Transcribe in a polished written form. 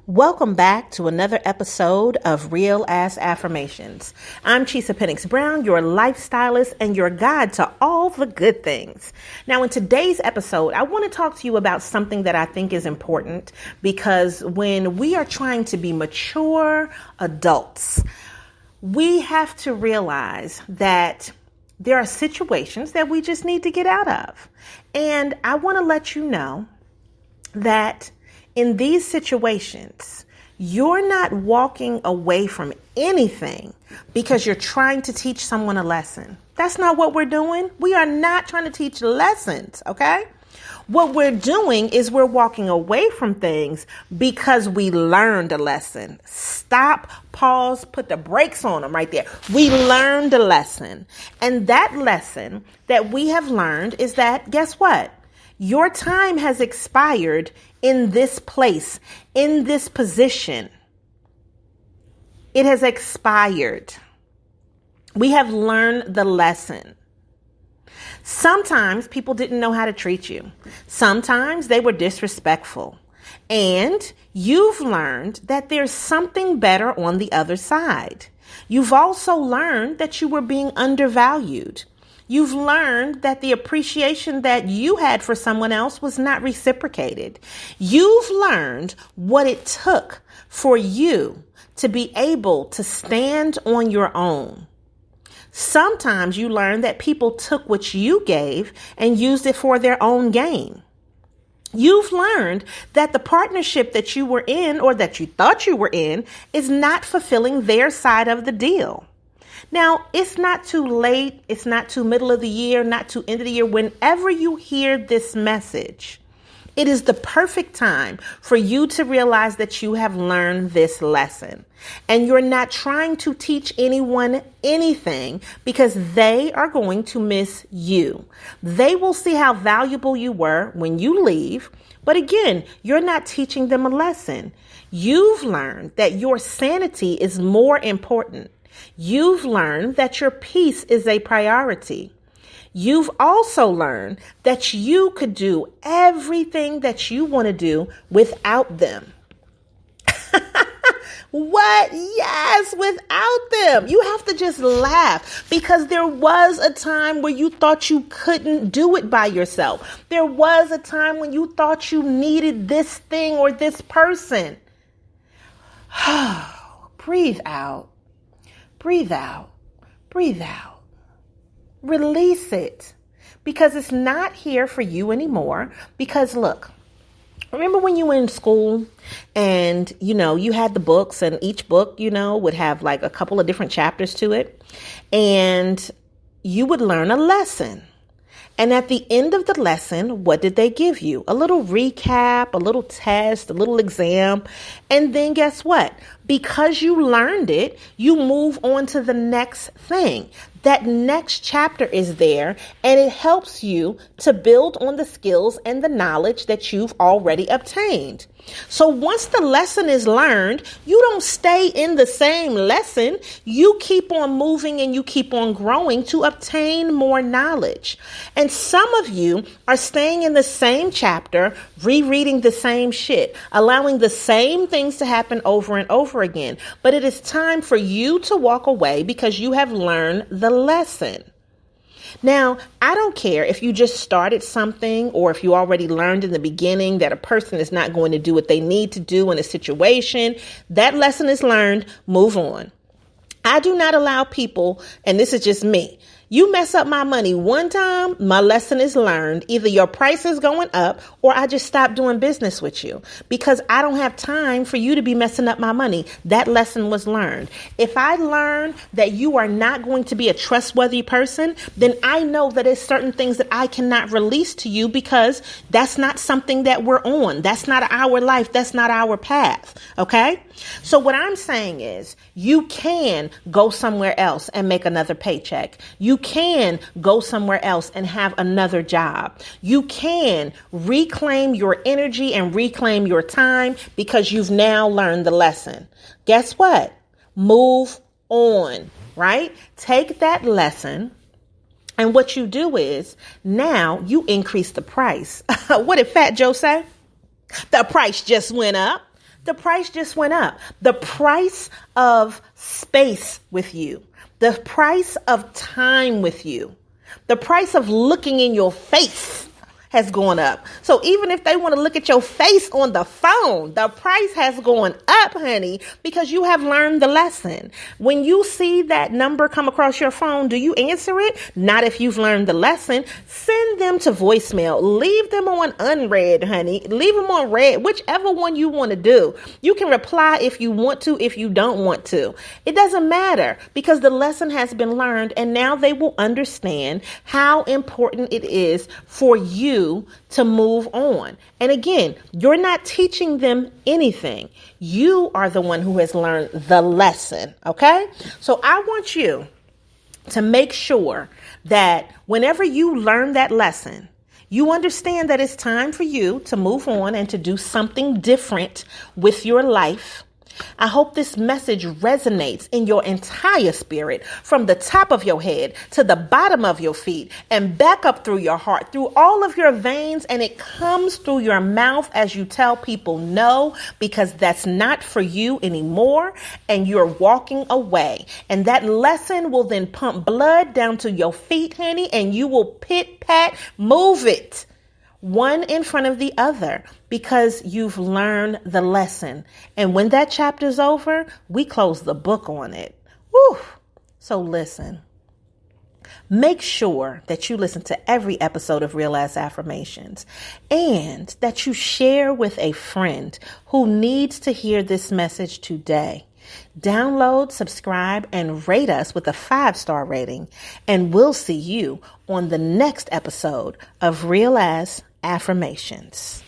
Welcome back to another episode of Real Ass Affirmations. I'm Chisa Pennix-Brown, your lifestylist and your guide to all the good things. Now, in today's episode, I want to talk to you about something that I think is important because when we are trying to be mature adults, we have to realize that there are situations that we just need to get out of. And I want to let you know that in these situations, you're not walking away from anything because you're trying to teach someone a lesson. That's not what we're doing. We are not trying to teach lessons, okay? What we're doing is we're walking away from things because we learned a lesson. Stop, pause, put the brakes on them right there. We learned a lesson. And that lesson that we have learned is that, guess what? Your time has expired in this place, in this position. It has expired. We have learned the lesson. Sometimes people didn't know how to treat you. Sometimes they were disrespectful. And you've learned that there's something better on the other side. You've also learned that you were being undervalued. You've learned that the appreciation that you had for someone else was not reciprocated. You've learned what it took for you to be able to stand on your own. Sometimes you learn that people took what you gave and used it for their own gain. You've learned that the partnership that you were in or that you thought you were in is not fulfilling their side of the deal. Now, it's not too late. It's not too middle of the year, not too end of the year. Whenever you hear this message, it is the perfect time for you to realize that you have learned this lesson. And you're not trying to teach anyone anything because they are going to miss you. They will see how valuable you were when you leave. But again, you're not teaching them a lesson. You've learned that your sanity is more important. You've learned that your peace is a priority. You've also learned that you could do everything that you want to do without them. What? Yes, without them. You have to just laugh because there was a time where you thought you couldn't do it by yourself. There was a time when you thought you needed this thing or this person. Breathe out. Breathe out. Breathe out. Release it because it's not here for you anymore. Because look, remember when you were in school and, you had the books and each book, would have like a couple of different chapters to it and you would learn a lesson. And at the end of the lesson, what did they give you? A little recap, a little test, a little exam. And then guess what? Because you learned it, you move on to the next thing. That next chapter is there and it helps you to build on the skills and the knowledge that you've already obtained. So once the lesson is learned, you don't stay in the same lesson. You keep on moving and you keep on growing to obtain more knowledge. And some of you are staying in the same chapter, rereading the same shit, allowing the same things to happen over and over again. But it is time for you to walk away because you have learned the lesson. Now, I don't care if you just started something or if you already learned in the beginning that a person is not going to do what they need to do in a situation. That lesson is learned. Move on. I do not allow people, and this is just me, you mess up my money one time, my lesson is learned. Either your price is going up or I just stop doing business with you because I don't have time for you to be messing up my money. That lesson was learned. If I learn that you are not going to be a trustworthy person, then I know that there's certain things that I cannot release to you because that's not something that we're on. That's not our life. That's not our path. Okay? So what I'm saying is you can go somewhere else and make another paycheck. You can go somewhere else and have another job. You can reclaim your energy and reclaim your time because you've now learned the lesson. Guess what? Move on, right? Take that lesson. And what you do is now you increase the price. What did Fat Joe say? The price just went up. The price just went up. The price of space with you, the price of time with you, the price of looking in your face has gone up. So even if they want to look at your face on the phone, the price has gone up, honey, because you have learned the lesson. When you see that number come across your phone, do you answer it? Not if you've learned the lesson. Send them to voicemail. Leave them on unread, honey. Leave them on read, whichever one you want to do. You can reply if you want to, if you don't want to. It doesn't matter because the lesson has been learned and now they will understand how important it is for you to move on. And again, you're not teaching them anything. You are the one who has learned the lesson. Okay? So I want you to make sure that whenever you learn that lesson, you understand that it's time for you to move on and to do something different with your life. I hope this message resonates in your entire spirit, from the top of your head to the bottom of your feet and back up through your heart, through all of your veins, and it comes through your mouth as you tell people no, because that's not for you anymore and you're walking away. And that lesson will then pump blood down to your feet, honey, and you will pit pat move it, one in front of the other, because you've learned the lesson. And when that chapter's over, we close the book on it. Woo! So listen, make sure that you listen to every episode of Real Ass Affirmations and that you share with a friend who needs to hear this message today. Download, subscribe, and rate us with a 5-star rating. And we'll see you on the next episode of Real Ass Affirmations.